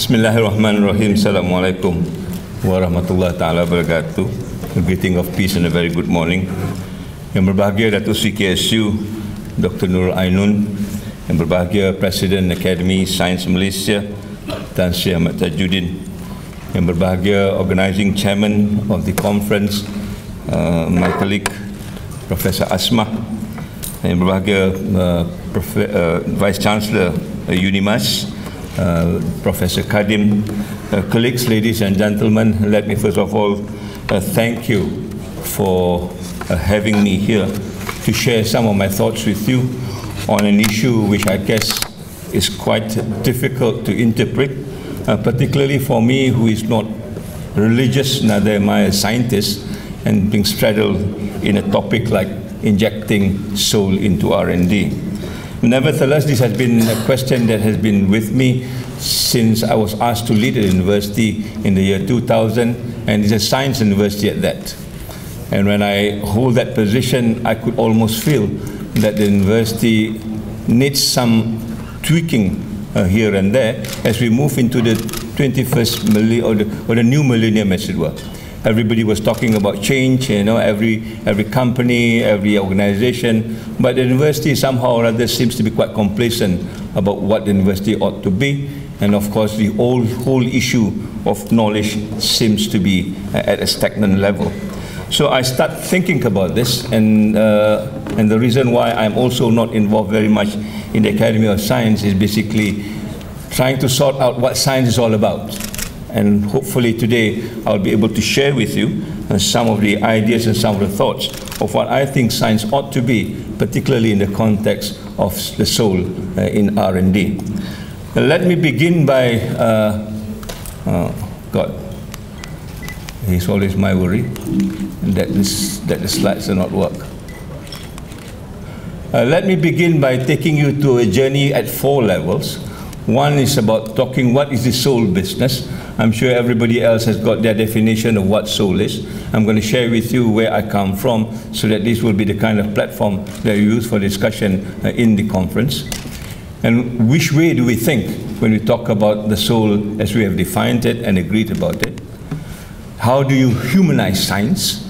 Bismillahirrahmanirrahim. Assalamualaikum warahmatullahi ta'ala wabarakatuh. A greeting of peace and a very good morning. Yang berbahagia Datuk Sri KSU Dr. Nurul Ainun, yang berbahagia Presiden Akademi Sains Malaysia Tan Sri Ahmad Tajuddin, yang berbahagia Organizing Chairman of the conference, my colleague Professor Asmah, yang berbahagia Vice Chancellor UNIMAS, Professor Kadim, colleagues, ladies and gentlemen, let me first of all thank you for having me here to share some of my thoughts with you on an issue which I guess is quite difficult to interpret, particularly for me who is not religious, neither am I a scientist, and being straddled in a topic like injecting soul into R&D. Nevertheless, this has been a question that has been with me since I was asked to lead a university in the year 2000, and it's a science university at that. And when I hold that position, I could almost feel that the university needs some tweaking here and there as we move into the 21st millennium, or the new millennium, as it were. Everybody was talking about change, you know, every company, every organization, but the university somehow or other seems to be quite complacent about what the university ought to be, and of course the whole issue of knowledge seems to be at a stagnant level. So I start thinking about this, and the reason why I'm also not involved very much in the Academy of Science is basically trying to sort out what science is all about. And hopefully today I'll be able to share with you some of the ideas and some of the thoughts of what I think science ought to be, particularly in the context of the soul in R&D. Let me begin by, God, it's always my worry that the slides do not work. Let me begin by taking you to a journey at 4 levels. One is about talking what is the soul business. I'm sure everybody else has got their definition of what soul is. I'm going to share with you where I come from so that this will be the kind of platform that we use for discussion in the conference. And which way do we think when we talk about the soul as we have defined it and agreed about it? How do you humanize science,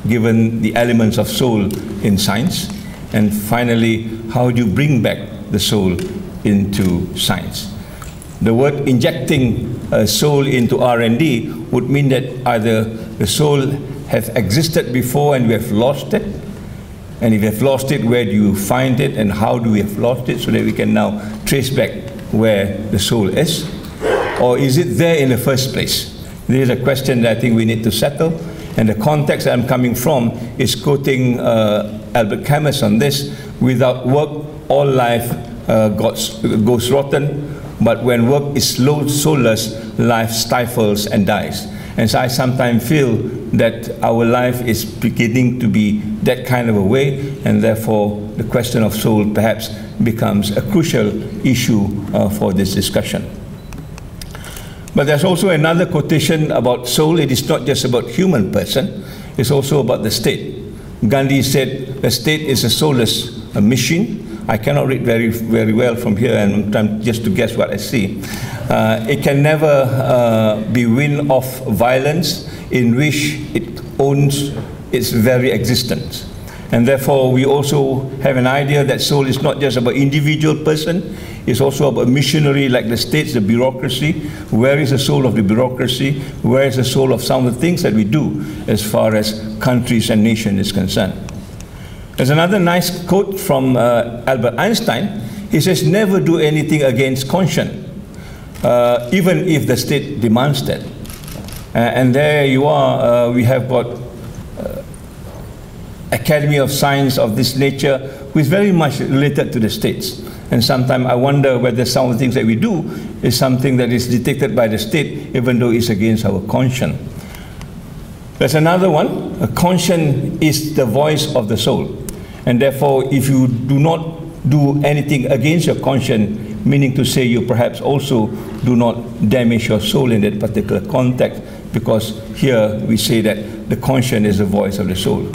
given the elements of soul in science? And finally, how do you bring back the soul into science? The word injecting soul into R&D would mean that either the soul has existed before and we have lost it, and if we have lost it, where do you find it and how do we have lost it so that we can now trace back where the soul is? Or is it there in the first place? This is a question that I think we need to settle, and the context that I'm coming from is quoting Albert Camus on this: without work, all life goes rotten, but when work is soulless, life stifles and dies. And so I sometimes feel that our life is beginning to be that kind of a way, and therefore the question of soul perhaps becomes a crucial issue for this discussion. But there's also another quotation about soul. It is not just about human person, it's also about the state. Gandhi said, the state is a soulless machine. I cannot read very well from here, and I'm trying just to guess what I see. It can never be win of violence in which it owns its very existence. And therefore, we also have an idea that soul is not just about individual person, it's also about missionary like the states, the bureaucracy. Where is the soul of the bureaucracy? Where is the soul of some of the things that we do as far as countries and nation is concerned? There's another nice quote from Albert Einstein. He says, never do anything against conscience, even if the state demands that. And there you are, we have got Academy of Science of this nature, who is very much related to the states. And sometimes I wonder whether some of the things that we do is something that is dictated by the state, even though it's against our conscience. There's another one. A conscience is the voice of the soul. And therefore, if you do not do anything against your conscience, meaning to say you perhaps also do not damage your soul in that particular context, because here we say that the conscience is the voice of the soul.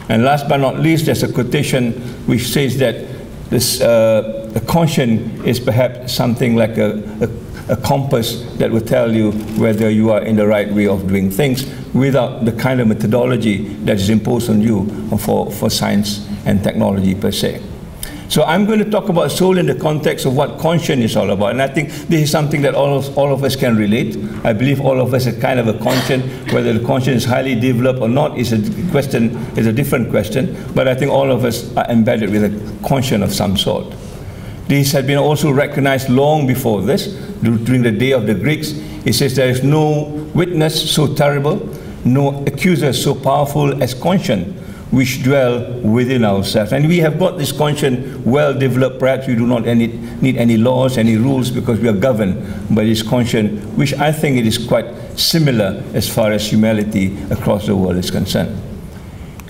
And last but not least, there's a quotation which says that this, the conscience is perhaps something like a a compass that will tell you whether you are in the right way of doing things without the kind of methodology that is imposed on you for science and technology per se. So I'm going to talk about soul in the context of what conscience is all about. And I think this is something that all of us can relate. I believe all of us have kind of a conscience. Whether the conscience is highly developed or not is a different question. But I think all of us are embedded with a conscience of some sort. This had been also recognized long before this, during the day of the Greeks. It says there is no witness so terrible, no accuser so powerful as conscience, which dwell within ourselves. And we have got this conscience well developed. Perhaps we do not need any laws, any rules, because we are governed by this conscience, which I think it is quite similar as far as humanity across the world is concerned.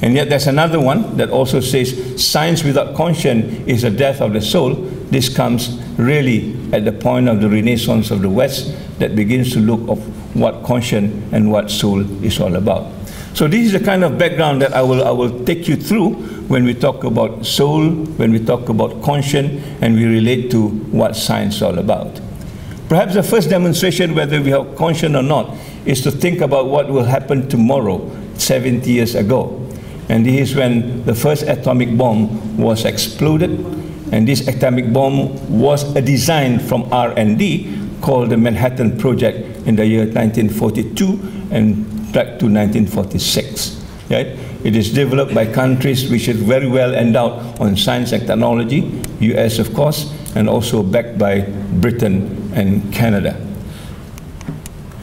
And yet there's another one that also says science without conscience is the death of the soul. This comes really at the point of the Renaissance of the West that begins to look at what conscience and what soul is all about. So this is the kind of background that I will take you through when we talk about soul, when we talk about conscience, and we relate to what science is all about. Perhaps the first demonstration, whether we have conscience or not, is to think about what will happen tomorrow, 70 years ago. And this is when the first atomic bomb was exploded. And this atomic bomb was a design from R&D called the Manhattan Project in the year 1942 and back to 1946. Right? It is developed by countries which are very well endowed on science and technology, US of course, and also backed by Britain and Canada.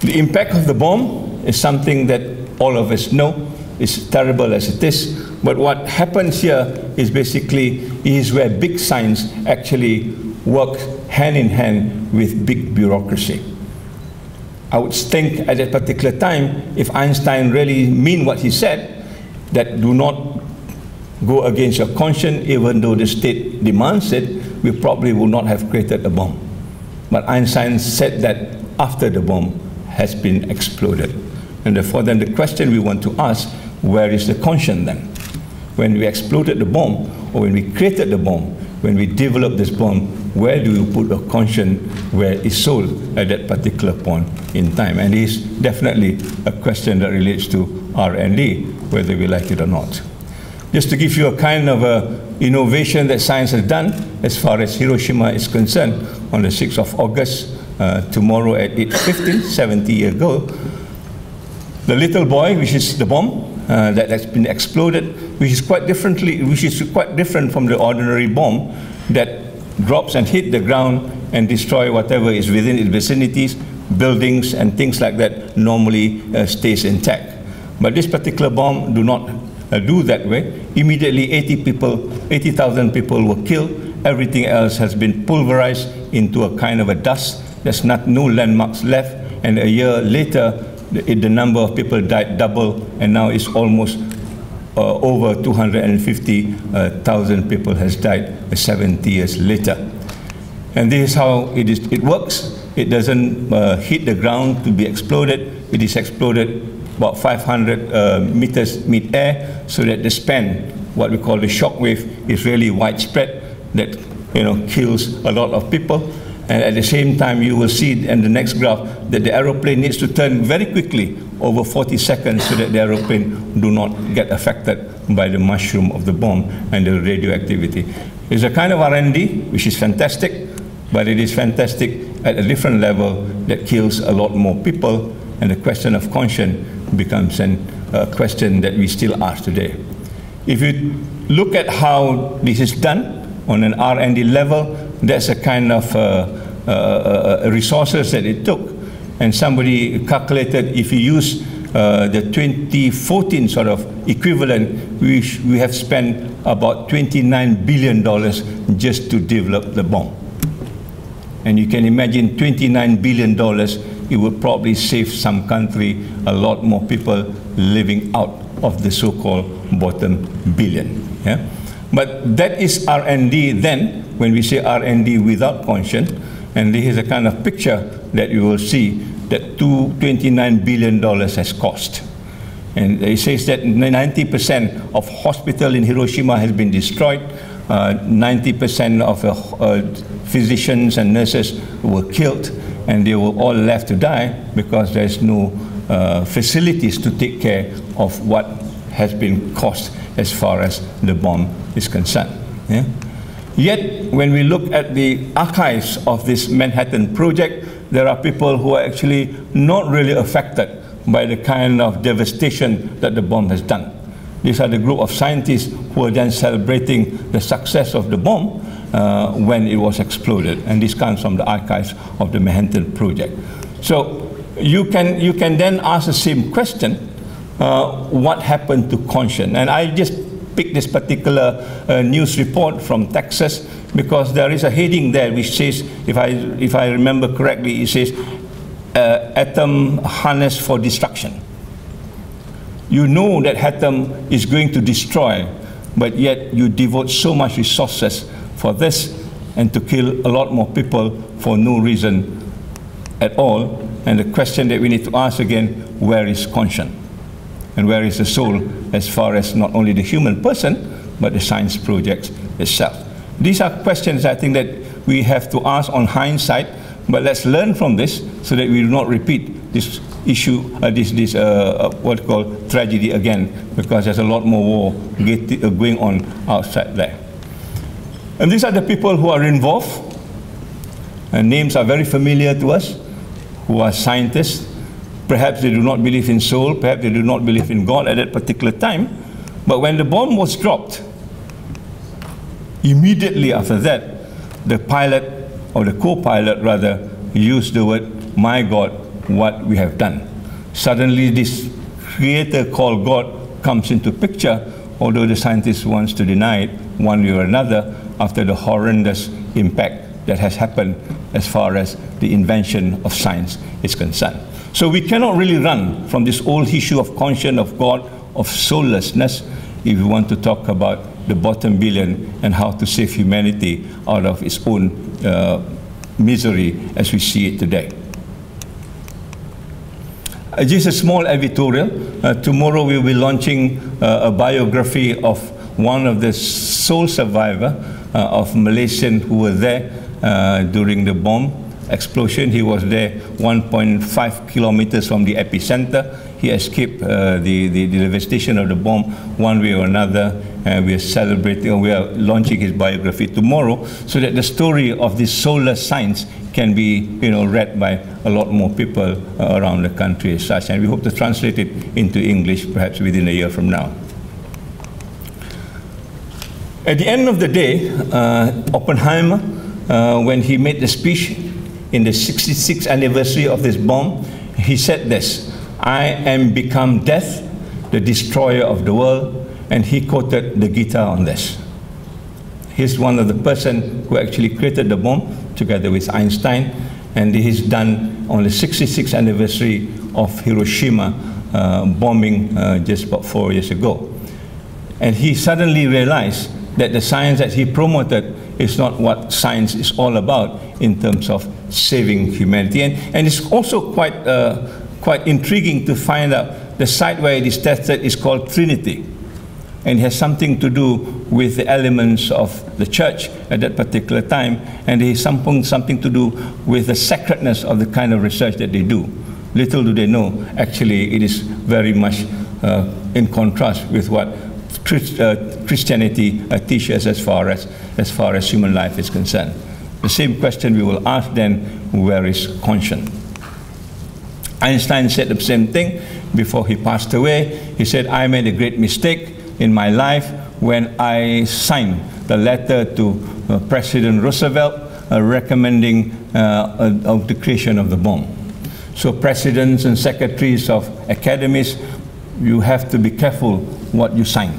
The impact of the bomb is something that all of us know. It's terrible as it is, but what happens here is basically where big science actually works hand in hand with big bureaucracy. I would think at that particular time, if Einstein really meant what he said, that do not go against your conscience, even though the state demands it, we probably would not have created a bomb. But Einstein said that after the bomb has been exploded. And therefore, then the question we want to ask, where is the conscience then? When we exploded the bomb, or when we created the bomb, when we developed this bomb, where do we put a conscience, where is soul at that particular point in time? And it is definitely a question that relates to R&D, whether we like it or not. Just to give you a kind of innovation that science has done, as far as Hiroshima is concerned, on the 6th of August, tomorrow at 8:15, 70 years ago, the little boy, which is the bomb, that has been exploded, which is quite different from the ordinary bomb that drops and hit the ground and destroy whatever is within its vicinities, buildings and things like that normally stays intact. But this particular bomb do not do that way. Immediately 80,000 people were killed. Everything else has been pulverized into a kind of a dust. There's no landmarks left. And a year later, the number of people died double, and now it's almost over 250,000 people has died 70 years later. And this is how it works. It doesn't hit the ground to be exploded. It is exploded about 500 meters mid-air, so that the span, what we call the shock wave, is really widespread, that kills a lot of people. And at the same time, you will see in the next graph that the aeroplane needs to turn very quickly, over 40 seconds, so that the aeroplane do not get affected by the mushroom of the bomb and the radioactivity. It's a kind of R&D, which is fantastic, but it is fantastic at a different level that kills a lot more people, and the question of conscience becomes a question that we still ask today. If you look at how this is done on an R&D level, that's a kind of resources that it took. And somebody calculated if you use the 2014 sort of equivalent, we have spent about $29 billion just to develop the bomb. And you can imagine $29 billion, it would probably save some country a lot more people living out of the so-called bottom billion. Yeah? But that is R&D then, when we say R&D without conscience. And this is a kind of picture that you will see that $29 billion has cost. And it says that 90% of hospital in Hiroshima has been destroyed. 90% of physicians and nurses were killed. and they were all left to die because there's no facilities to take care of what has been caused as far as the bomb is concerned. Yeah? Yet, when we look at the archives of this Manhattan Project, there are people who are actually not really affected by the kind of devastation that the bomb has done. These are the group of scientists who are then celebrating the success of the bomb when it was exploded. And this comes from the archives of the Manhattan Project. So you can then ask the same question, what happened to conscience? And I just picked this particular news report from Texas because there is a heading there which says, if I remember correctly, it says, atom harnessed for destruction. You know that atom is going to destroy, but yet you devote so much resources for this and to kill a lot more people for no reason at all. And the question that we need to ask again, where is conscience? And where is the soul as far as not only the human person, but the science project itself? These are questions I think that we have to ask on hindsight, but let's learn from this so that we do not repeat this issue, what we call tragedy again, because there's a lot more war going on outside there. And these are the people who are involved, and names are very familiar to us, who are scientists. Perhaps they do not believe in soul, perhaps they do not believe in God at that particular time, but when the bomb was dropped, immediately after that, the pilot, or the co-pilot rather, used the word, "My God, what we have done." Suddenly this creator called God comes into picture, although the scientist wants to deny it one way or another after the horrendous impact that has happened as far as the invention of science is concerned. So we cannot really run from this old issue of conscience, of God, of soullessness, if we want to talk about the bottom billion and how to save humanity out of its own misery as we see it today. Just a small editorial. Tomorrow we'll be launching a biography of one of the sole survivors of Malaysians who were there during the bomb explosion. He was there 1.5 kilometers from the epicenter. He escaped the devastation of the bomb one way or another. We are celebrating, we are launching his biography tomorrow so that the story of this soulless science can be read by a lot more people around the country as such. And we hope to translate it into English perhaps within a year from now. At the end of the day, Oppenheimer, when he made the speech in the 66th anniversary of this bomb, he said this, "I am become death, the destroyer of the world," and he quoted the Gita on this. He's one of the person who actually created the bomb together with Einstein, and he's done on the 66th anniversary of Hiroshima bombing just about 4 years ago. And he suddenly realized that the science that he promoted is not what science is all about in terms of saving humanity. And it's also quite intriguing to find out the site where it is tested is called Trinity. And it has something to do with the elements of the church at that particular time, and it has something to do with the sacredness of the kind of research that they do. Little do they know, actually, it is very much in contrast with what Christianity teaches as far as human life is concerned. The same question we will ask then, where is conscience? Einstein said the same thing before he passed away. He said, "I made a great mistake in my life when I signed the letter to President Roosevelt recommending of the creation of the bomb." So presidents and secretaries of academies, you have to be careful what you sign.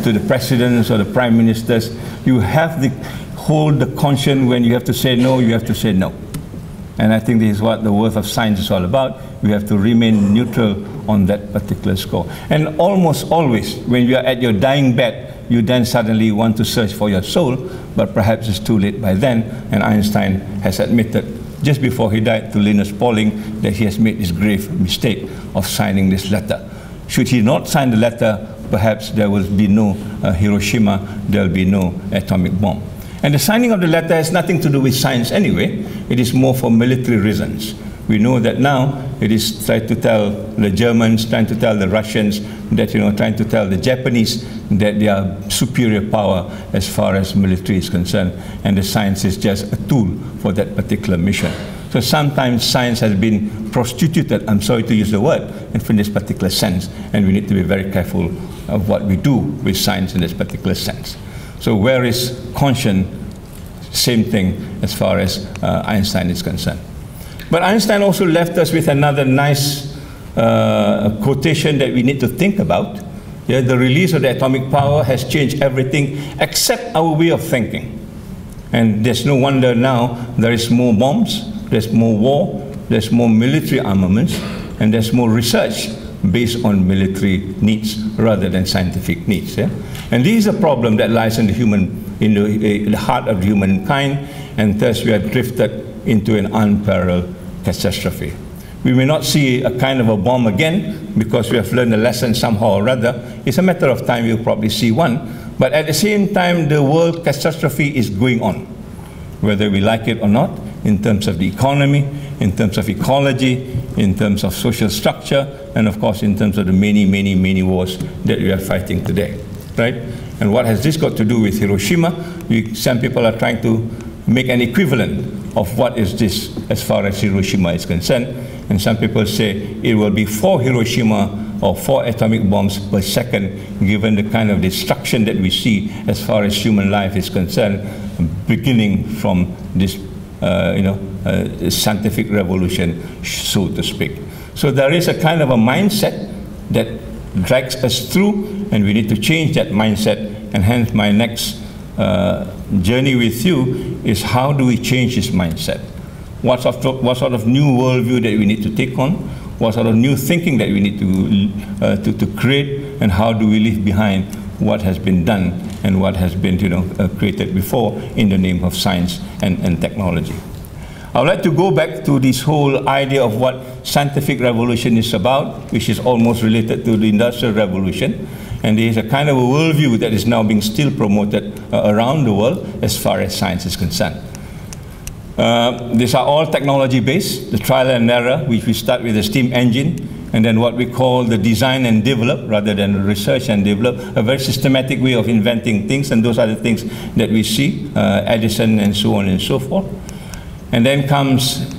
To the presidents or the prime ministers, you have to hold the conscience. When you have to say no, you have to say no. And I think this is what the worth of science is all about. You have to remain neutral on that particular score. And almost always, when you are at your dying bed, you then suddenly want to search for your soul, but perhaps it's too late by then. And Einstein has admitted, just before he died, to Linus Pauling, that he has made this grave mistake of signing this letter. Should he not sign the letter, perhaps there will be no Hiroshima, there will be no atomic bomb. And the signing of the letter has nothing to do with science anyway. It is more for military reasons. We know that now it is trying to tell the Germans, trying to tell the Russians, that, trying to tell the Japanese that they are superior power as far as military is concerned, and the science is just a tool for that particular mission. So sometimes science has been prostituted, I'm sorry to use the word, in this particular sense, and we need to be very careful of what we do with science in this particular sense. So where is conscience? Same thing as far as Einstein is concerned. But Einstein also left us with another nice quotation that we need to think about. Yeah, the release of the atomic power has changed everything except our way of thinking. And there's no wonder now there is more bombs, there's more war, there's more military armaments, and there's more research based on military needs rather than scientific needs. Yeah? And this is a problem that lies in the heart of humankind, and thus we are drifted into an unparalleled catastrophe. We may not see a kind of a bomb again because we have learned a lesson somehow or other. It's a matter of time we'll probably see one. But at the same time, the world catastrophe is going on, whether we like it or not, in terms of the economy, in terms of ecology, in terms of social structure, and of course in terms of the many, many, many wars that we are fighting today, right? And what has this got to do with Hiroshima? Some people are trying to make an equivalent of what is this as far as Hiroshima is concerned. And some people say it will be 4 Hiroshima or 4 atomic bombs per second, given the kind of destruction that we see as far as human life is concerned, beginning from this scientific revolution, so to speak. So there is a kind of a mindset that drags us through, and we need to change that mindset. And hence my next journey with you is how do we change this mindset? What sort of new worldview that we need to take on? What sort of new thinking that we need to create? And how do we leave behind what has been done and what has been created before in the name of science and technology? I would like to go back to this whole idea of what scientific revolution is about, which is almost related to the Industrial Revolution. And there is a kind of a worldview that is now being still promoted around the world as far as science is concerned. These are all technology-based, the trial and error, which we start with the steam engine, and then what we call the design and develop, rather than research and develop, a very systematic way of inventing things, and those are the things that we see, Edison and so on and so forth. And then comes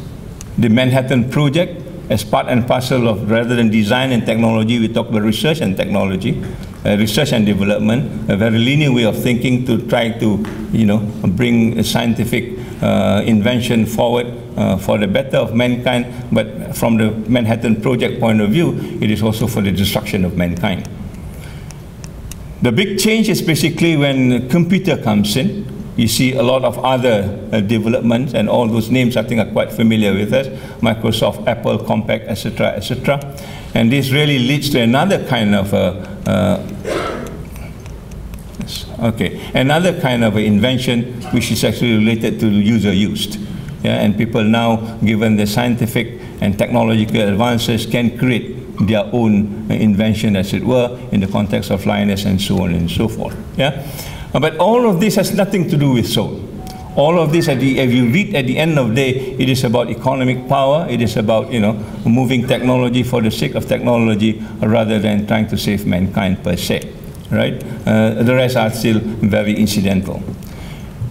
the Manhattan Project as part and parcel of, rather than design and technology, we talk about research and technology, research and development, a very linear way of thinking to try to, bring a scientific invention forward for the better of mankind. But from the Manhattan Project point of view, it is also for the destruction of mankind. The big change is basically when the computer comes in. You see a lot of other developments, and all those names I think are quite familiar with us, Microsoft, Apple, Compaq, etc., etc. And this really leads to another kind of another kind of invention which is actually related to user used. Yeah? And people now, given the scientific and technological advances, can create their own invention, as it were, in the context of Linus and so on and so forth. Yeah? But all of this has nothing to do with soul. All of this, if you read at the end of the day, it is about economic power. It is about, moving technology for the sake of technology rather than trying to save mankind per se, right? The rest are still very incidental.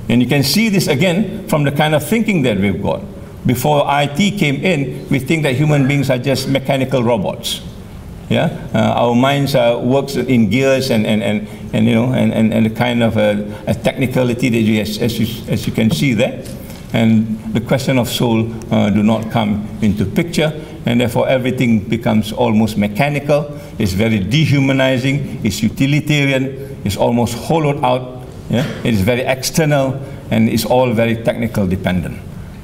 And you can see this again from the kind of thinking that we've got. Before IT came in, we think that human beings are just mechanical robots. Yeah, our minds works in gears and a kind of a technicality that as you can see there, and the question of soul do not come into picture, and therefore everything becomes almost mechanical. It's very dehumanizing. It's utilitarian. It's almost hollowed out. Yeah, it is very external, and it's all very technical dependent.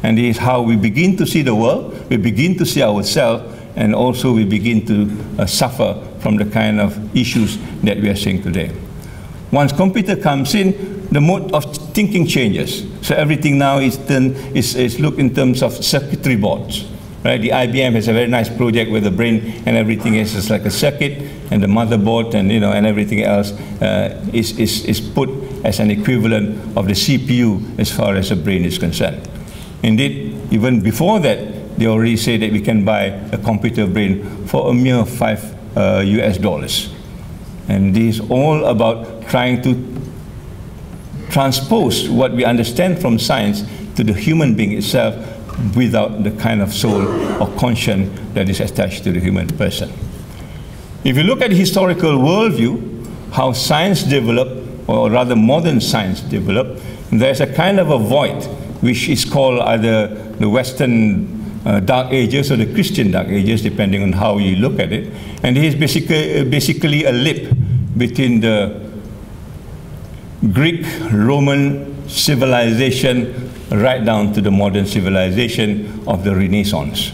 And this is how we begin to see the world. We begin to see ourselves. And also we begin to suffer from the kind of issues that we are seeing today. Once computer comes in, the mode of thinking changes. So everything now is looked in terms of circuitry boards. Right? The IBM has a very nice project where the brain and everything is just like a circuit, and the motherboard and and everything else is put as an equivalent of the CPU as far as the brain is concerned. Indeed, even before that, they already say that we can buy a computer brain for a mere $5 US. And this is all about trying to transpose what we understand from science to the human being itself without the kind of soul or conscience that is attached to the human person. If you look at the historical worldview, how science developed, or rather modern science developed, there's a kind of a void which is called either the Western Dark Ages or the Christian Dark Ages, depending on how you look at it. And it is basically a lip between the Greek, Roman civilization right down to the modern civilization of the Renaissance,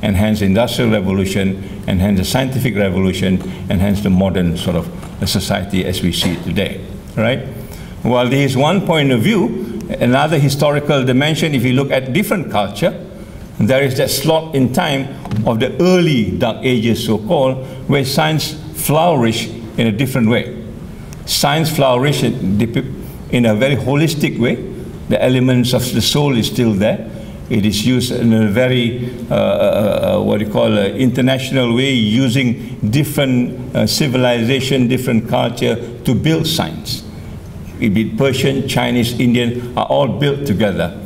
and hence the Industrial Revolution, and hence the Scientific Revolution, and hence the modern sort of society as we see it today, right? While there is one point of view, another historical dimension, if you look at different culture, there is that slot in time of the early Dark Ages, so-called, where science flourished in a different way. Science flourished in a very holistic way. The elements of the soul is still there. It is used in a very, what you call, international way, using different civilization, different culture to build science. Be it Persian, Chinese, Indian, are all built together.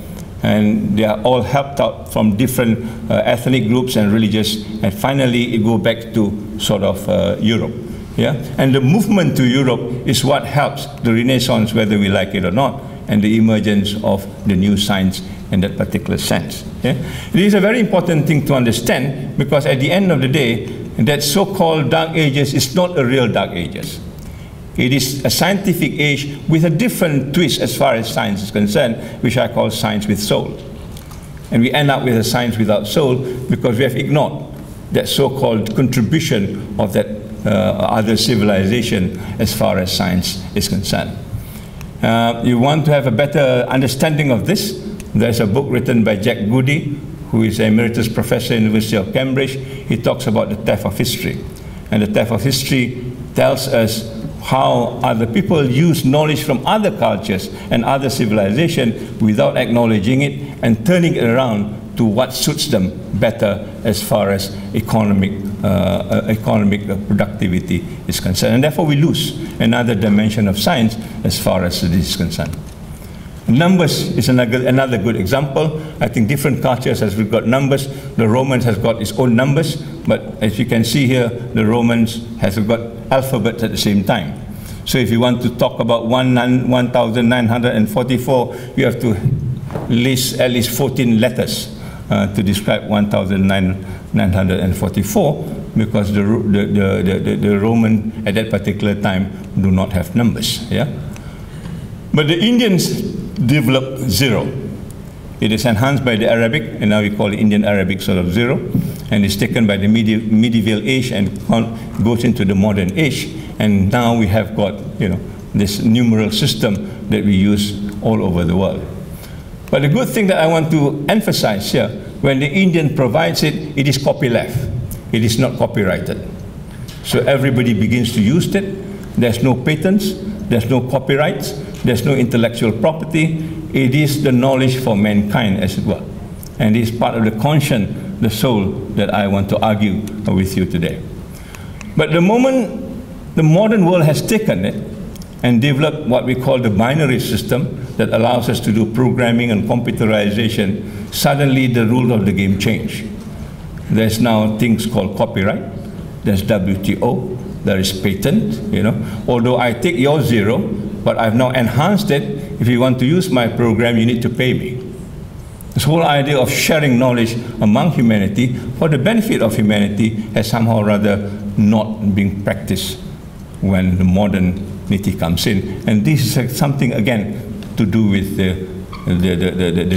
And they are all helped out from different ethnic groups and religious, and finally it goes back to sort of Europe. Yeah? And the movement to Europe is what helps the Renaissance, whether we like it or not, and the emergence of the new science in that particular sense. Yeah? It is a very important thing to understand, because at the end of the day, that so-called Dark Ages is not a real Dark Ages. It is a scientific age with a different twist as far as science is concerned, which I call science with soul. And we end up with a science without soul because we have ignored that so-called contribution of that other civilization as far as science is concerned. You want to have a better understanding of this? There's a book written by Jack Goody, who is an emeritus professor at the University of Cambridge. He talks about the theft of history. And the theft of history tells us how other people use knowledge from other cultures and other civilizations without acknowledging it and turning it around to what suits them better as far as economic productivity is concerned. And therefore we lose another dimension of science as far as this is concerned. Numbers is another good example. I think different cultures has got numbers. The Romans has got its own numbers, but as you can see here, the Romans has got alphabets at the same time. So if you want to talk about 1944, you have to list at least 14 letters to describe 1944, because the Roman at that particular time do not have numbers. Yeah? But the Indians developed zero. It is enhanced by the Arabic, and now we call it Indian Arabic sort of zero, and it's taken by the medieval age and goes into the modern age. And now we have got, you know, this numeral system that we use all over the world. But the good thing that I want to emphasize here, when the Indian provides it, it is copyleft. It is not copyrighted. So everybody begins to use it. There's no patents, there's no copyrights, there's no intellectual property. It is the knowledge for mankind, as it were. And it is part of the conscience, the soul, that I want to argue with you today. But the moment the modern world has taken it and developed what we call the binary system that allows us to do programming and computerization, suddenly the rules of the game change. There's now things called copyright, there's WTO, there is patent, you know. Although I take your zero, but I've now enhanced it. If you want to use my program, you need to pay me. This whole idea of sharing knowledge among humanity for the benefit of humanity has somehow rather not been practiced when the modernity comes in. And this is something, again, to do with the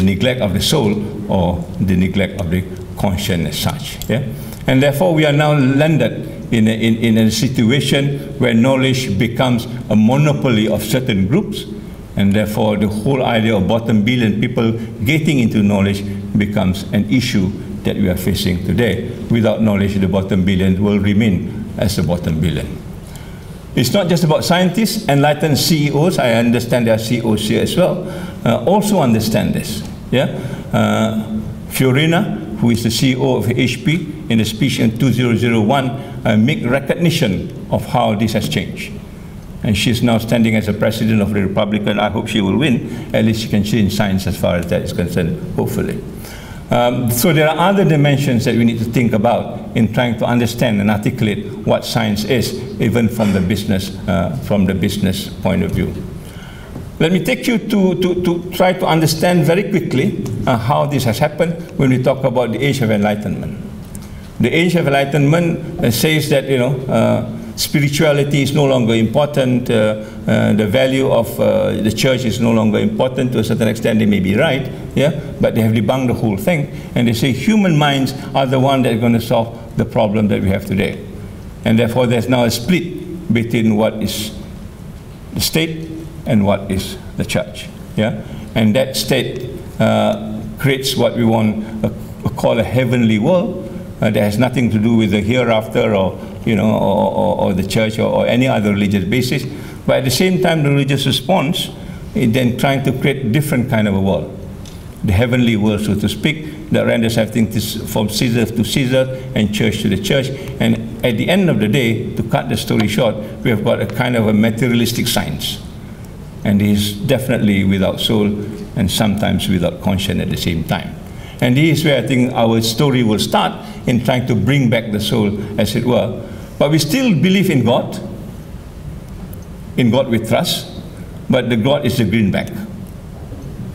neglect of the soul or the neglect of the conscience as such. Yeah? And therefore, we are now landed in a situation where knowledge becomes a monopoly of certain groups, and therefore the whole idea of bottom billion people getting into knowledge becomes an issue that we are facing today. Without knowledge, the bottom billion will remain as the bottom billion. It's not just about scientists, enlightened CEOs, I understand there are CEOs here as well, also understand this. Yeah? Fiorina, who is the CEO of HP, in a speech in 2001, make recognition of how this has changed. And she's now standing as a president of the Republican. I hope she will win. At least she can change science as far as that is concerned, hopefully. So there are other dimensions that we need to think about in trying to understand and articulate what science is, even from the business point of view. Let me take you to try to understand very quickly how this has happened when we talk about the Age of Enlightenment. The Age of Enlightenment says that, spirituality is no longer important, the value of the church is no longer important. To a certain extent, they may be right, yeah, but they have debunked the whole thing, and they say human minds are the one that are going to solve the problem that we have today. And therefore, there's now a split between what is the state and what is the church, yeah? And that state creates what we want call a heavenly world that has nothing to do with the hereafter or or the church or any other religious basis. But at the same time, the religious response is then trying to create a different kind of a world, the heavenly world, so to speak, that renders everything from Caesar to Caesar and church to the church. And at the end of the day, to cut the story short, we have got a kind of a materialistic science. And it is definitely without soul and sometimes without conscience at the same time. And this is where I think our story will start, in trying to bring back the soul, as it were. But we still believe in God. In God we trust, but the God is the greenback.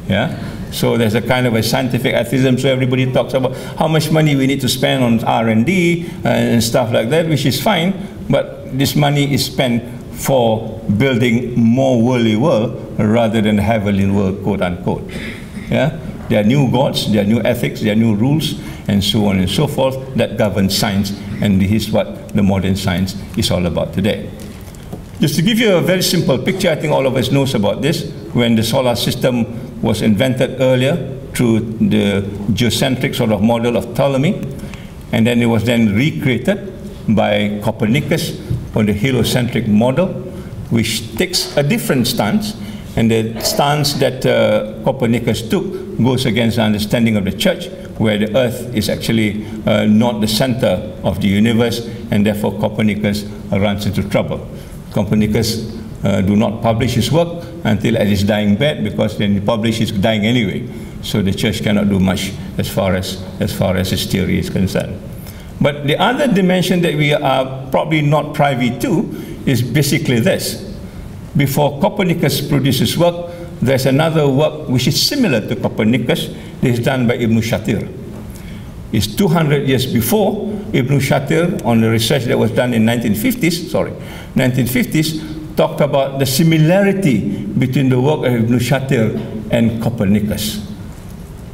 Yeah? So there's a kind of a scientific atheism, so everybody talks about how much money we need to spend on R&D and stuff like that, which is fine, but this money is spent for building more worldly world rather than heavenly world, quote unquote. Yeah? There are new gods, there are new ethics, there are new rules, and so on and so forth that govern science, and this is what the modern science is all about today. Just to give you a very simple picture, I think all of us knows about this. When the solar system was invented earlier through the geocentric sort of model of Ptolemy, and then it was then recreated by Copernicus on the heliocentric model, which takes a different stance. And the stance that Copernicus took goes against the understanding of the church, where the earth is actually not the center of the universe, and therefore Copernicus runs into trouble. Copernicus do not publish his work until at his dying bed, because when he publishes, he's dying anyway. So the church cannot do much as far as his theory is concerned. But the other dimension that we are probably not privy to is basically this. Before Copernicus produces work, there's another work which is similar to Copernicus. This is done by Ibn Shatir. It's 200 years before. Ibn Shatir, on the research that was done in 1950s, talked about the similarity between the work of Ibn Shatir and Copernicus.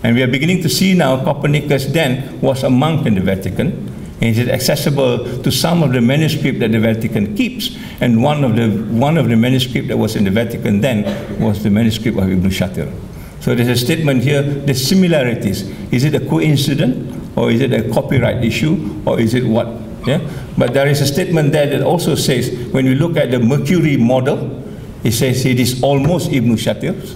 And we are beginning to see now Copernicus then was a monk in the Vatican. And it is accessible to some of the manuscripts that the Vatican keeps. And one of the manuscripts that was in the Vatican then was the manuscript of Ibn Shatir. So there's a statement here, the similarities. Is it a coincidence? Or is it a copyright issue? Or is it what? Yeah? But there is a statement there that also says, when we look at the Mercury model, it says it is almost Ibn Shatir's.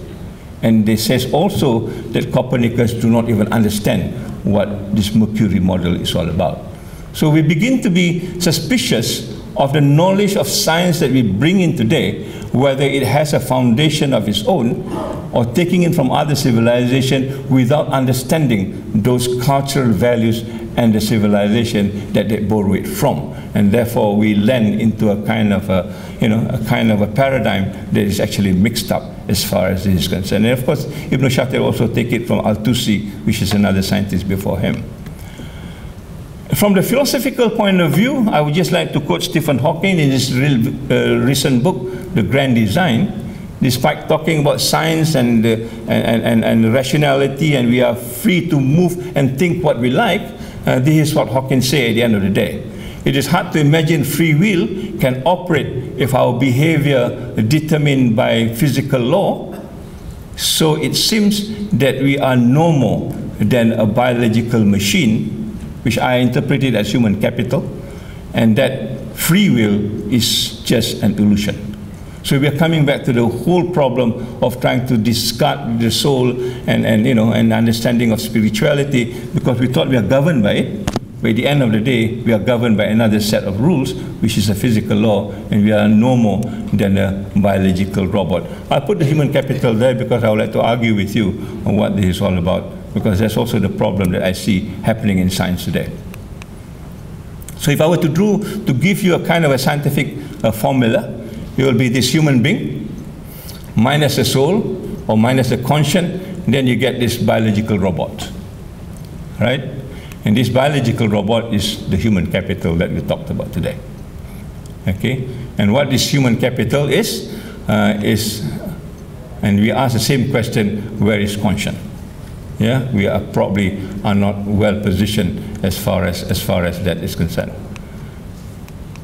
And it says also that Copernicus do not even understand what this Mercury model is all about. So we begin to be suspicious of the knowledge of science that we bring in today, whether it has a foundation of its own or taking it from other civilizations without understanding those cultural values and the civilization that they borrow it from. And therefore we land into a kind of a, a paradigm that is actually mixed up as far as this is concerned. And of course, Ibn Shatir also take it from Al-Tusi, which is another scientist before him. From the philosophical point of view, I would just like to quote Stephen Hawking in his recent book, The Grand Design. Despite talking about science and rationality, and we are free to move and think what we like, this is what Hawking said at the end of the day. It is hard to imagine free will can operate if our behavior is determined by physical law. So it seems that we are no more than a biological machine, which I interpreted as human capital, and that free will is just an illusion. So we are coming back to the whole problem of trying to discard the soul and you know, and understanding of spirituality, because we thought we are governed by it. But at the end of the day, we are governed by another set of rules, which is a physical law, and we are no more than a biological robot. I'll put the human capital there because I would like to argue with you on what this is all about, because that's also the problem that I see happening in science today. So if I were to give you a kind of a scientific formula, it will be this human being minus a soul or minus a conscience, then you get this biological robot, right? And this biological robot is the human capital that we talked about today, okay? And what this human capital is, and we ask the same question, where is conscience? Yeah, we are probably not well positioned as far as that is concerned.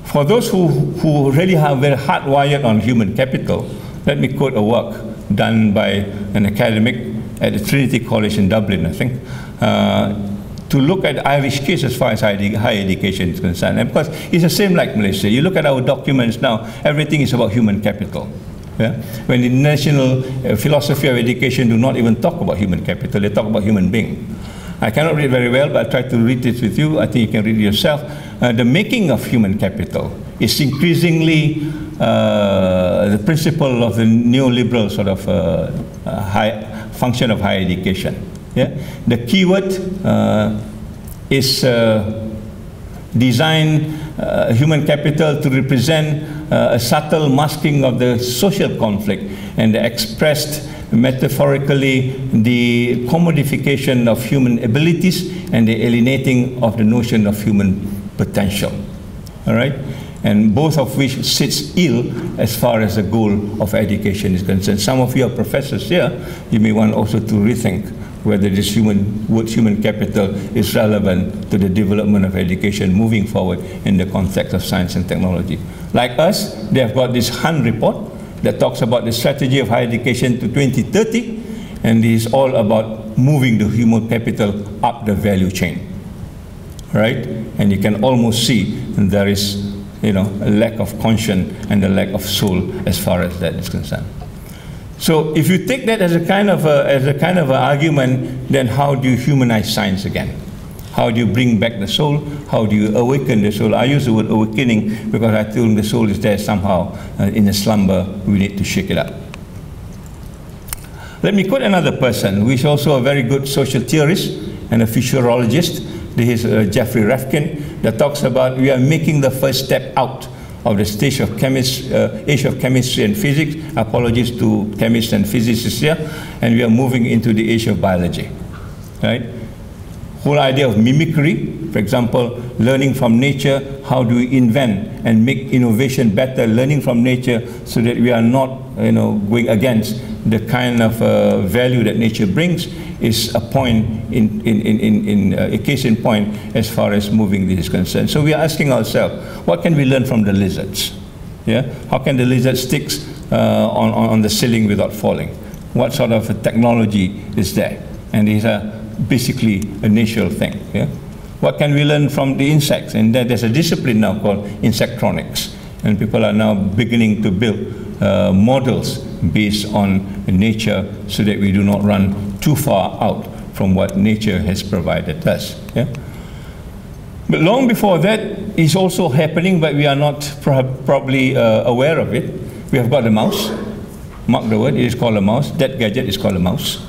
For those who really have very hardwired on human capital, let me quote a work done by an academic at the Trinity College in Dublin, I think, to look at the Irish case as far as higher education is concerned. And because it's the same like Malaysia. You look at our documents now, everything is about human capital. Yeah? When the national philosophy of education do not even talk about human capital, they talk about human being. I cannot read very well, but I'll try to read it with you. I think you can read it yourself. The making of human capital is increasingly the principle of the neoliberal sort of function of higher education. Yeah? The keyword is design human capital to represent a subtle masking of the social conflict and the expressed metaphorically the commodification of human abilities and the alienating of the notion of human potential. All right? And both of which sits ill as far as the goal of education is concerned. Some of you are professors here. You may want also to rethink whether this word human capital is relevant to the development of education moving forward in the context of science and technology. Like us, they have got this Hunt report that talks about the strategy of higher education to 2030, and it is all about moving the human capital up the value chain, right? And you can almost see there is, you know, a lack of conscience and a lack of soul as far as that is concerned. So if you take that as a kind of an argument, then how do you humanize science again? How do you bring back the soul? How do you awaken the soul? I use the word awakening because I think the soul is there somehow in a slumber. We need to shake it up. Let me quote another person who is also a very good social theorist and a futurologist. This is Jeffrey Rafkin, that talks about we are making the first step out of the stage of age of chemistry and physics. Apologies to chemists and physicists here. And we are moving into the age of biology, right? Whole idea of mimicry, for example, learning from nature, how do we invent and make innovation better, learning from nature so that we are not, you know, going against the kind of value that nature brings, is a point a case in point as far as moving this is concerned. So we are asking ourselves, what can we learn from the lizards? Yeah? How can the lizard stick on the ceiling without falling? What sort of technology is there? And these are basically a natural thing. Yeah? What can we learn from the insects? And there's a discipline now called insectronics. And people are now beginning to build models based on nature so that we do not run too far out from what nature has provided us. Yeah? But long before that is also happening, but we are not probably aware of it. We have got a mouse. Mark the word, it is called a mouse. That gadget is called a mouse.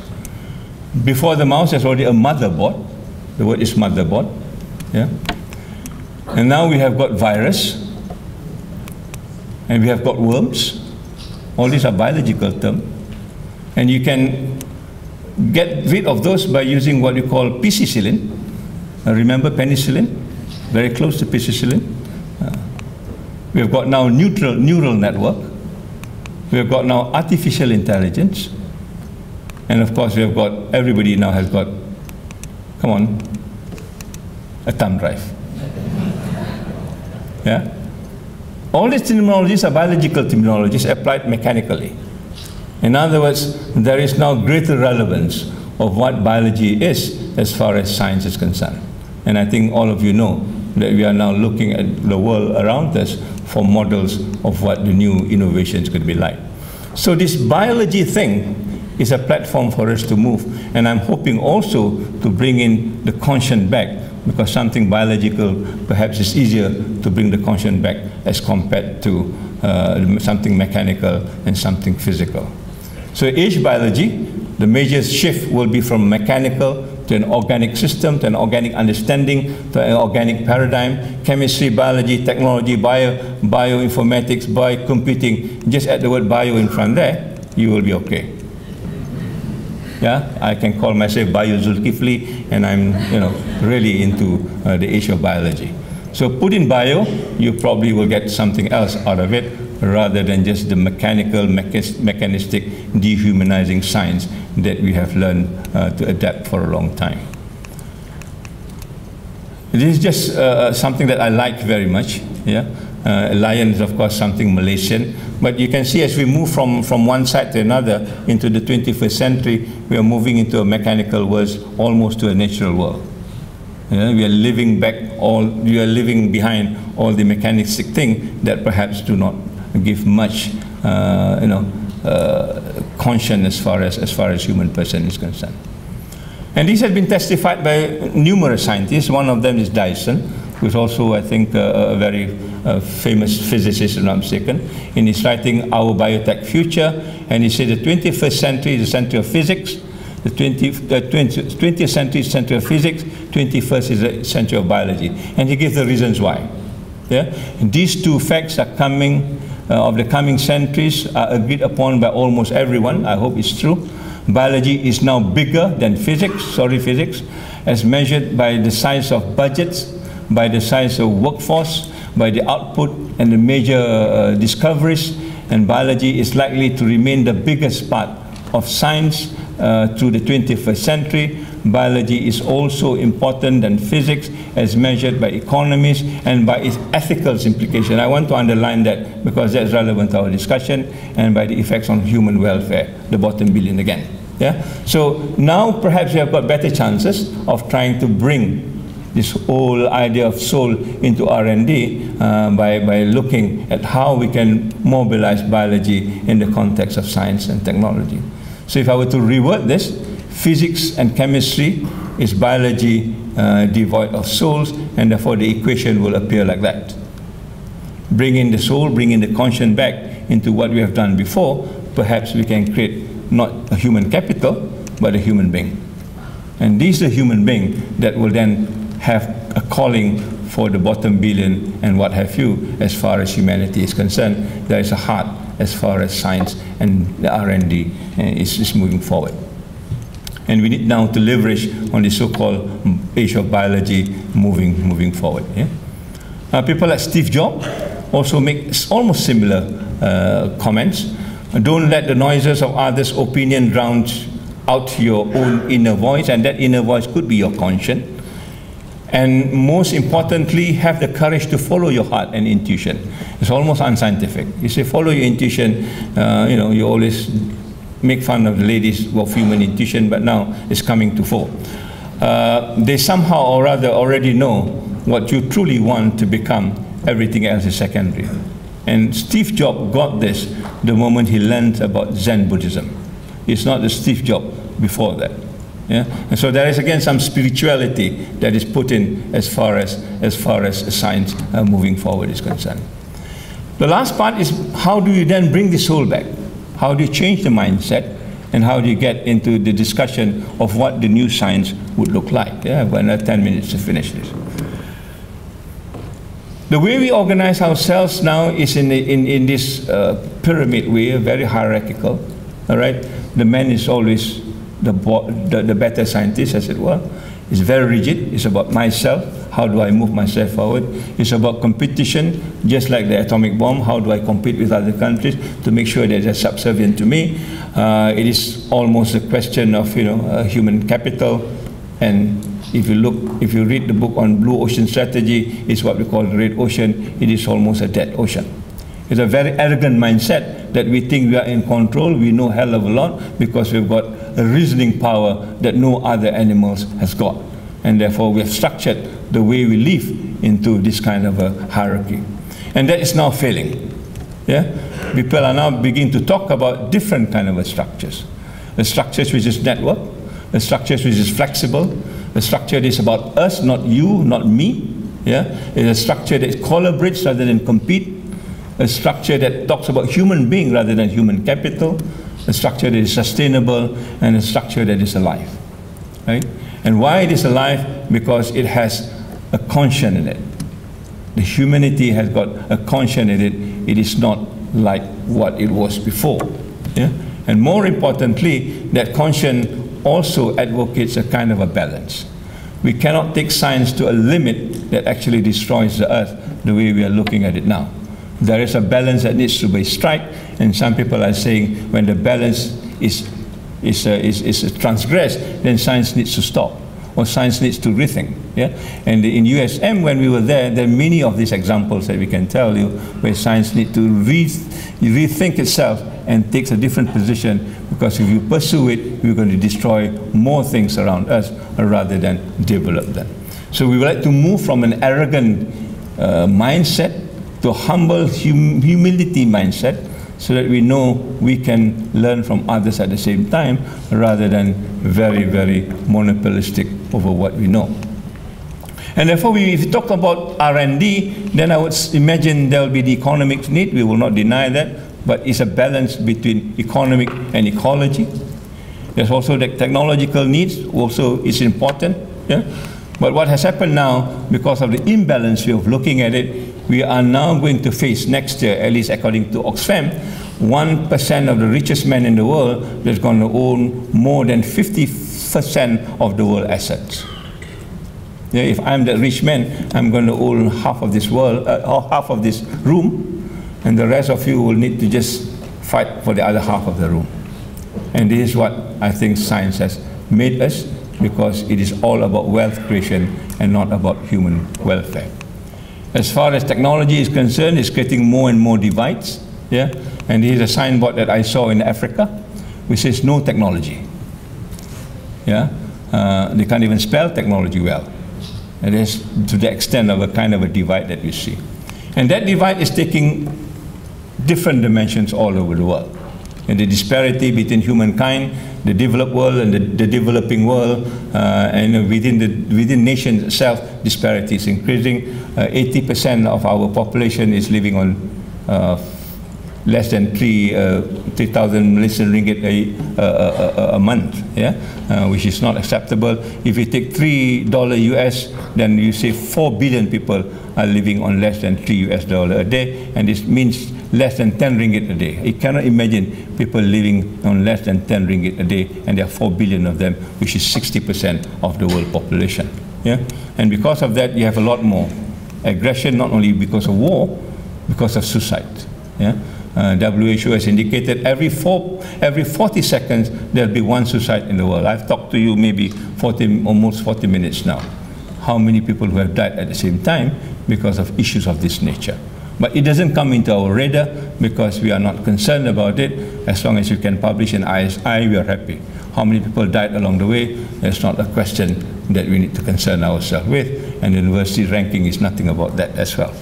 Before the mouse, there's already a motherboard. The word is motherboard. Yeah? And now we have got virus. And we have got worms. All these are biological terms. And you can get rid of those by using what you call penicillin. Remember penicillin? Very close to penicillin. We have got now neural network. We have got now artificial intelligence. And of course, we have got, everybody now has got, come on, a thumb drive. Yeah? All these terminologies are biological terminologies applied mechanically. In other words, there is now greater relevance of what biology is as far as science is concerned. And I think all of you know that we are now looking at the world around us for models of what the new innovations could be like. So this biology thing is a platform for us to move, and I'm hoping also to bring in the conscience back, because something biological perhaps is easier to bring the conscience back as compared to something mechanical and something physical. So age biology, the major shift will be from mechanical to an organic system, to an organic understanding, to an organic paradigm. Chemistry, biology, technology, bioinformatics, biocomputing, just add the word bio in front there, you will be okay. Yeah, I can call myself Bio Zulkifli, and I'm really into the age of biology. So put in bio, you probably will get something else out of it, rather than just the mechanical, mechanistic, dehumanizing science that we have learned to adapt for a long time. This is just something that I like very much. Yeah, lion is of course something Malaysian, but you can see as we move from one side to another into the 21st century, we are moving into a mechanical world, almost to a natural world. Yeah, we are living behind all the mechanistic things that perhaps do not give much, conscience as far as human person is concerned. And this has been testified by numerous scientists. One of them is Dyson, who is also, I think, a very famous physicist, if I'm not mistaken, in his writing Our Biotech Future, and he said the 21st century is the century of physics, the 20th century is the century of physics, 21st is the century of biology. And he gives the reasons why. Yeah? And these two facts are coming, of the coming centuries, are agreed upon by almost everyone. I hope it's true. Biology is now bigger than physics, as measured by the size of budgets, by the size of workforce, by the output and the major discoveries, and biology is likely to remain the biggest part of science through the 21st century. Biology is also important than physics as measured by economies and by its ethical implication. I want to underline that because that's relevant to our discussion, and by the effects on human welfare, the bottom billion again. Yeah? So now perhaps we have got better chances of trying to bring this whole idea of soul into R&D by looking at how we can mobilize biology in the context of science and technology. So if I were to reword this, physics and chemistry is biology devoid of souls, and therefore the equation will appear like that. Bring in the soul, bring in the conscience back into what we have done before, perhaps we can create not a human capital, but a human being. And this is a human being that will then have a calling for the bottom billion and what have you, as far as humanity is concerned. There is a heart as far as science and the R&D is moving forward. And we need now to leverage on the so-called age of biology moving forward. Yeah? People like Steve Jobs also make almost similar comments. Don't let the noises of others' opinion drown out your own inner voice, and that inner voice could be your conscience. And most importantly, have the courage to follow your heart and intuition. It's almost unscientific. You say follow your intuition, you always make fun of the ladies of human intuition, but now it's coming to fore. They somehow or rather already know what you truly want to become. Everything else is secondary. And Steve Jobs got this the moment he learned about Zen Buddhism. It's not the Steve Jobs before that. Yeah? And so there is again some spirituality that is put in as far as science moving forward is concerned. The last part is, how do you then bring the soul back? How do you change the mindset, and how do you get into the discussion of what the new science would look like? Yeah, I've got another 10 minutes to finish this. The way we organize ourselves now is in this pyramid way, very hierarchical. All right, the man is always the better scientist, as it were. It's very rigid. It's about myself. How do I move myself forward? It's about competition, just like the atomic bomb. How do I compete with other countries to make sure that they're subservient to me? It is almost a question of human capital. And if you read the book on blue ocean strategy, it's what we call the red ocean. It is almost a dead ocean. It's a very arrogant mindset that we think we are in control. We know a hell of a lot because we've got a reasoning power that no other animals has got. And therefore, we have structured the way we live into this kind of a hierarchy. And that is now failing. Yeah? People are now beginning to talk about different kind of structures. A structure which is network, a structure which is flexible, a structure that is about us, not you, not me. Yeah? It's a structure that collaborates rather than compete. A structure that talks about human being rather than human capital. A structure that is sustainable, and a structure that is alive. Right? And why it is alive? Because it has a conscience in it. The humanity has got a conscience in it. It is not like what it was before. Yeah? And more importantly, that conscience also advocates a kind of a balance. We cannot take science to a limit that actually destroys the earth the way we are looking at it now. There is a balance that needs to be struck, and some people are saying when the balance is transgressed, then science needs to stop, or science needs to rethink. Yeah? And in USM, when we were there are many of these examples that we can tell you where science needs to rethink itself and takes a different position, because if you pursue it, we're going to destroy more things around us rather than develop them. So we would like to move from an arrogant mindset to a humble humility mindset, so that we know we can learn from others at the same time, rather than very, very monopolistic over what we know. And therefore, if we talk about R&D, then I would imagine there will be the economic need. We will not deny that, but it's a balance between economic and ecology. There's also the technological needs, also is important. Yeah? But what has happened now, because of the imbalance way of looking at it, we are now going to face next year, at least according to Oxfam, 1% of the richest men in the world that's going to own more than 50% of the world assets. Yeah, if I'm that rich man, I'm going to own half of this world, half of this room, and the rest of you will need to just fight for the other half of the room. And this is what I think science has made us, because it is all about wealth creation and not about human welfare. As far as technology is concerned, it's creating more and more divides. Yeah? And here's a signboard that I saw in Africa, which says no technology. Yeah? They can't even spell technology well. And it's to the extent of a kind of a divide that we see. And that divide is taking different dimensions all over the world. And the disparity between humankind, the developed world and the developing world, and within nations itself, disparity is increasing. 80% of our population is living on less than 3,000 Malaysian ringgit a month, yeah? Which is not acceptable. If you take $3 US, then you say 4 billion people are living on less than $3 a day, and this means less than 10 ringgit a day. You cannot imagine people living on less than 10 ringgit a day, and there are 4 billion of them, which is 60% of the world population. Yeah? And because of that, you have a lot more aggression, not only because of war, because of suicide. Yeah? WHO has indicated every 40 seconds there'll be one suicide in the world. I've talked to you maybe almost 40 minutes now. How many people who have died at the same time because of issues of this nature? But it doesn't come into our radar because we are not concerned about it. As long as you can publish an ISI, we are happy. How many people died along the way? That's not a question that we need to concern ourselves with. And the university ranking is nothing about that as well.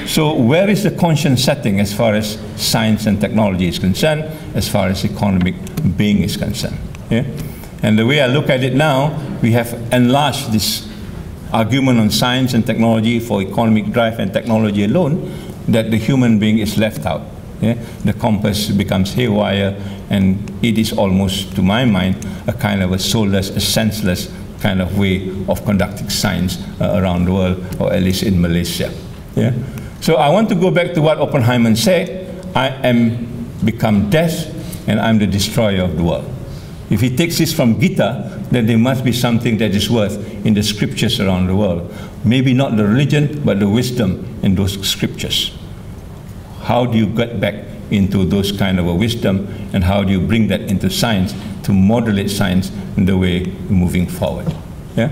So where is the conscience setting as far as science and technology is concerned, as far as economic being is concerned? Yeah? And the way I look at it now, we have enlarged this argument on science and technology for economic drive and technology alone, that the human being is left out. Yeah? The compass becomes haywire, and it is almost, to my mind, a kind of a soulless, a senseless kind of way of conducting science around the world, or at least in Malaysia. Yeah? So I want to go back to what Oppenheimer said: I am become death, and I'm the destroyer of the world. If he takes this from Gita, then there must be something that is worth in the scriptures around the world. Maybe not the religion, but the wisdom in those scriptures. How do you get back into those kind of a wisdom, and how do you bring that into science to modulate science in the way moving forward? Yeah?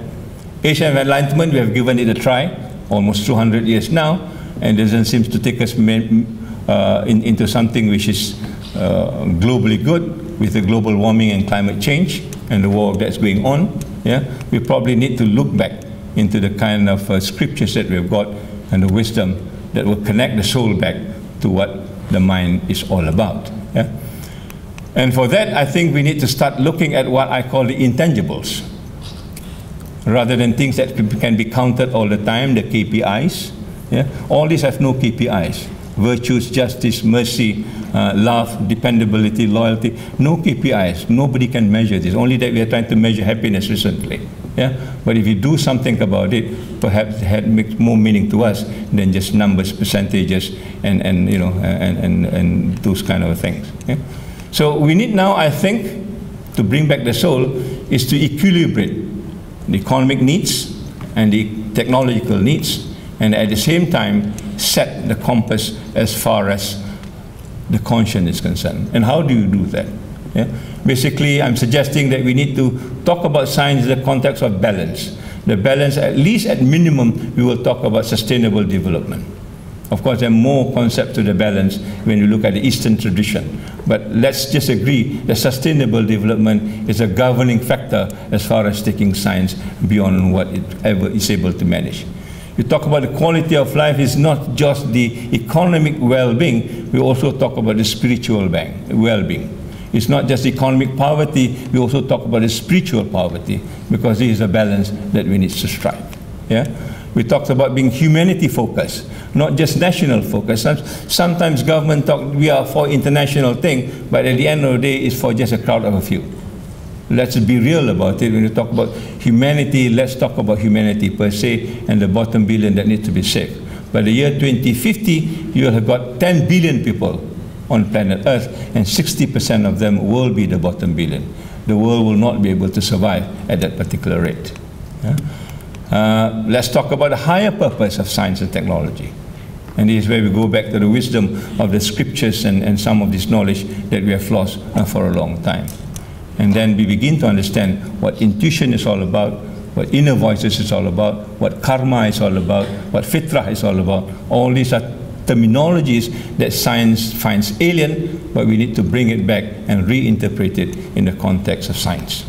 Age of Enlightenment, we have given it a try, almost 200 years now, and it doesn't seem to take us into something which is globally good, with the global warming and climate change and the war that's going on. yeah, we probably need to look back into the kind of scriptures that we've got and the wisdom that will connect the soul back to what the mind is all about. Yeah? And for that, I think we need to start looking at what I call the intangibles, rather than things that can be counted all the time, the KPIs. Yeah? All these have no KPIs. Virtues, justice, mercy, love, dependability, loyalty, no KPIs. Nobody can measure this. Only that we are trying to measure happiness recently. Yeah? But if you do something about it, perhaps it makes more meaning to us than just numbers, percentages, and you know, and those kind of things. Yeah? So we need now, I think, to bring back the soul, is to equilibrate the economic needs and the technological needs, and at the same time set the compass as far as the conscience is concerned. And how do you do that? Yeah? Basically, I'm suggesting that we need to talk about science in the context of balance. The balance, at least at minimum, we will talk about sustainable development. Of course, there are more concepts to the balance when you look at the Eastern tradition. But let's just agree that sustainable development is a governing factor as far as taking science beyond what it ever is able to manage. You talk about the quality of life, is not just the economic well-being, we also talk about the spiritual well-being. It's not just economic poverty, we also talk about the spiritual poverty, because this is a balance that we need to strike. Yeah? We talked about being humanity-focused, not just national focus. Sometimes government talk, we are for international thing, but at the end of the day, it's for just a crowd of a few. Let's be real about it. When you talk about humanity, let's talk about humanity per se and the bottom billion that need to be saved. By the year 2050, you will have got 10 billion people on planet Earth, and 60% of them will be the bottom billion. The world will not be able to survive at that particular rate. Yeah? Let's talk about the higher purpose of science and technology. And this is where we go back to the wisdom of the scriptures and some of this knowledge that we have lost for a long time. And then we begin to understand what intuition is all about, what inner voices is all about, what karma is all about, what fitrah is all about. All these are terminologies that science finds alien, but we need to bring it back and reinterpret it in the context of science.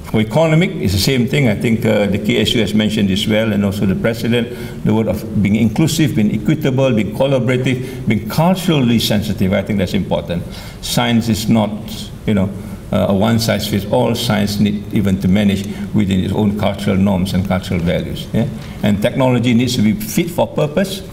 For economic, it's the same thing. I think the KSU has mentioned this well, and also the President, the word of being inclusive, being equitable, being collaborative, being culturally sensitive. I think that's important. Science is not, you know, a one-size-fits-all. Science needs even to manage within its own cultural norms and cultural values. Yeah? And technology needs to be fit for purpose.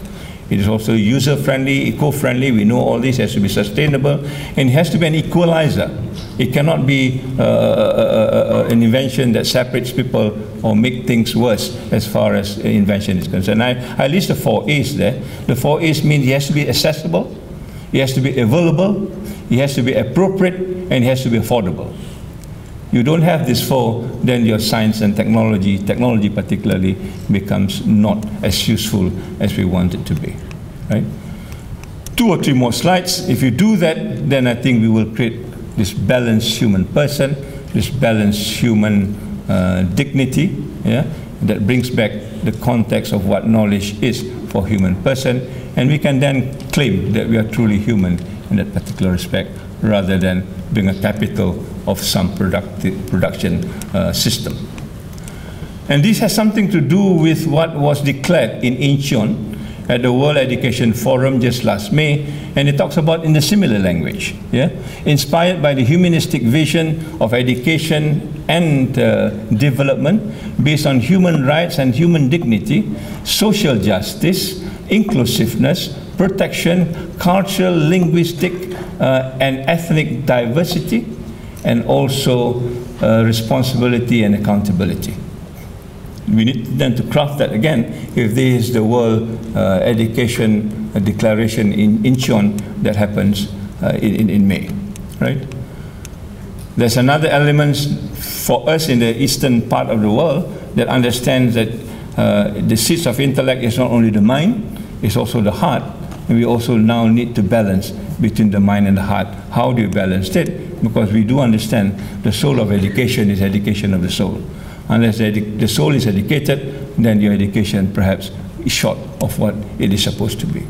It is also user-friendly, eco-friendly. We know all this has to be sustainable, and it has to be an equalizer. It cannot be an invention that separates people or make things worse as far as invention is concerned. I list the 4 A's there. The 4 A's means it has to be accessible, it has to be available, it has to be appropriate, and it has to be affordable. You don't have this 4, then your science and technology particularly, becomes not as useful as we want it to be. Right? 2 or 3 more slides. If you do that, then I think we will create this balanced human person, this balanced human dignity, yeah, that brings back the context of what knowledge is for human person, and we can then claim that we are truly human in that particular respect, rather than being a capital of some production system. And this has something to do with what was declared in Incheon at the World Education Forum just last May, and it talks about in a similar language. Yeah? Inspired by the humanistic vision of education and development based on human rights and human dignity, social justice, inclusiveness, protection, cultural, linguistic, and ethnic diversity, and also responsibility and accountability. We need then to craft that again if this is the World Education Declaration in Incheon that happens in May, right? There's another element for us in the eastern part of the world that understands that the seeds of intellect is not only the mind, it's also the heart, and we also now need to balance between the mind and the heart. How do you balance it? Because we do understand the soul of education is education of the soul. Unless the soul is educated, then your education perhaps is short of what it is supposed to be.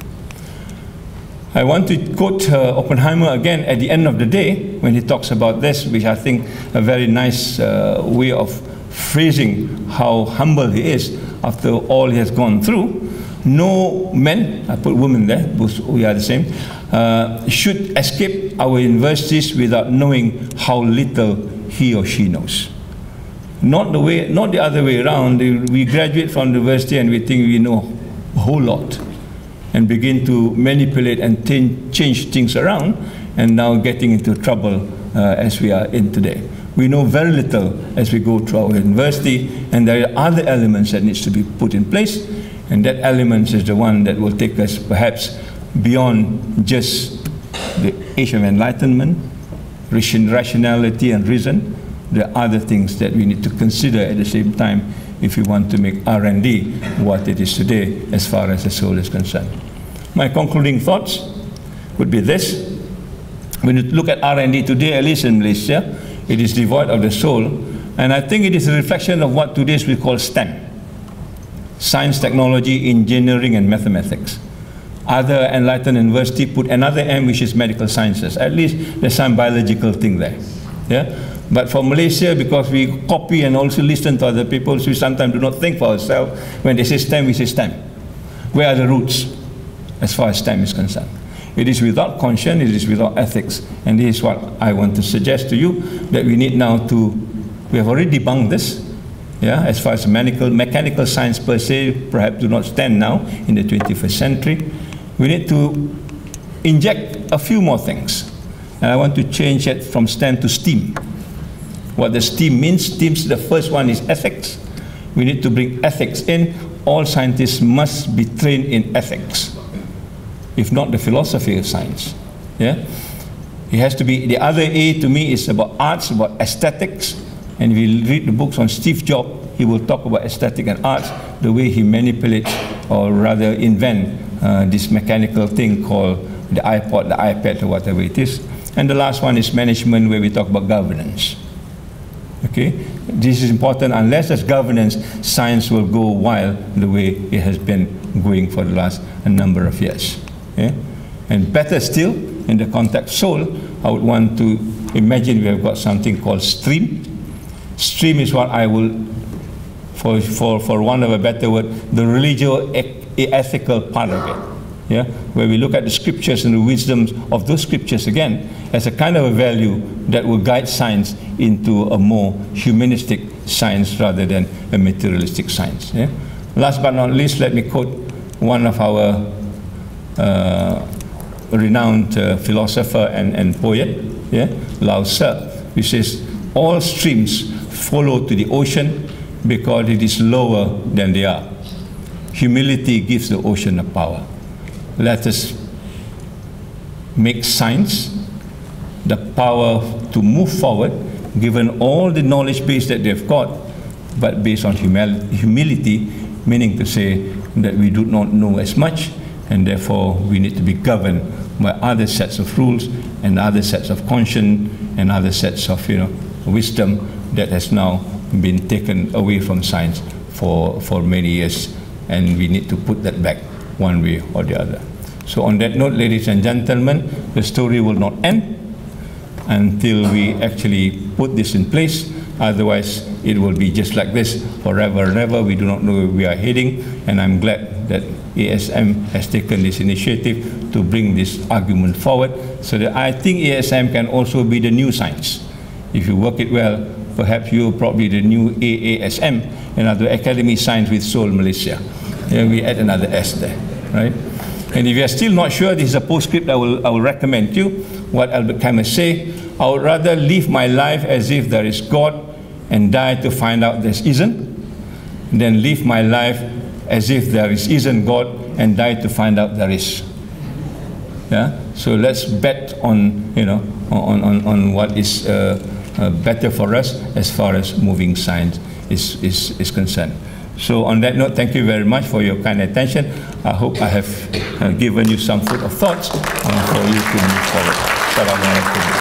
I want to quote Oppenheimer again at the end of the day when he talks about this, which I think a very nice way of phrasing how humble he is after all he has gone through. No man, I put women there, both we are the same, should escape our universities without knowing how little he or she knows. Not the other way around. We graduate from university and we think we know a whole lot, and begin to manipulate and change things around, and now getting into trouble as we are in today. We know very little as we go through our university, and there are other elements that needs to be put in place, and that element is the one that will take us perhaps beyond just the age of enlightenment, rationality and reason. There are other things that we need to consider at the same time if we want to make R&D what it is today as far as the soul is concerned. My concluding thoughts would be this. When you look at R&D today, at least in Malaysia, it is devoid of the soul, and I think it is a reflection of what today we call STEM. Science, technology, engineering, and mathematics. Other enlightened university put another M, which is medical sciences. At least there's some biological thing there. Yeah? But for Malaysia, because we copy and also listen to other people, so we sometimes do not think for ourselves. When they say STEM, we say STEM. Where are the roots as far as STEM is concerned? It is without conscience, it is without ethics. And this is what I want to suggest to you, that we need now to, we have already debunked this, yeah, as far as mechanical science per se, perhaps do not stand now in the 21st century. We need to inject a few more things. And I want to change it from STEM to STEAM. What the STEAM means, the first one is ethics. We need to bring ethics in. All scientists must be trained in ethics, if not the philosophy of science. Yeah? It has to be, the other A to me is about arts, about aesthetics. And if you read the books on Steve Jobs, he will talk about aesthetic and arts, the way he manipulates, or rather invent this mechanical thing called the iPod, the iPad, or whatever it is. And the last one is management, where we talk about governance. Okay? This is important. Unless there's governance, science will go wild the way it has been going for the last number of years. Okay? And better still, in the context soul, I would want to imagine we have got something called stream. Stream is what I will, for want of a better word, the religio-ethical part of it. Yeah? Where we look at the scriptures and the wisdoms of those scriptures again as a kind of a value that will guide science into a more humanistic science rather than a materialistic science. Yeah? Last but not least, let me quote one of our renowned philosopher and poet, yeah? Lao Tzu, who says, all streams follow to the ocean because it is lower than they are. Humility gives the ocean a power. Let us make science the power to move forward, given all the knowledge base that they've got, but based on humility, meaning to say that we do not know as much, and therefore we need to be governed by other sets of rules and other sets of conscience and other sets of wisdom that has now been taken away from science for many years, and we need to put that back one way or the other. So on that note, ladies and gentlemen, the story will not end until we actually put this in place. Otherwise, it will be just like this forever and ever. We do not know where we are heading, and I'm glad that ASM has taken this initiative to bring this argument forward, so that I think ASM can also be the new science. If you work it well, perhaps you're probably the new AASM, another Academy Science with Soul Malaysia. And we add another S there, right? And if you are still not sure, this is a postscript I will recommend to you. What Albert Camus say, I would rather live my life as if there is God and die to find out there isn't, than live my life as if there isn't God and die to find out there is. Yeah? So let's bet on, on what is better for us as far as moving science is concerned. So on that note, thank you very much for your kind attention. I hope I have given you some food of thoughts for you to move forward. Assalamu alaikum.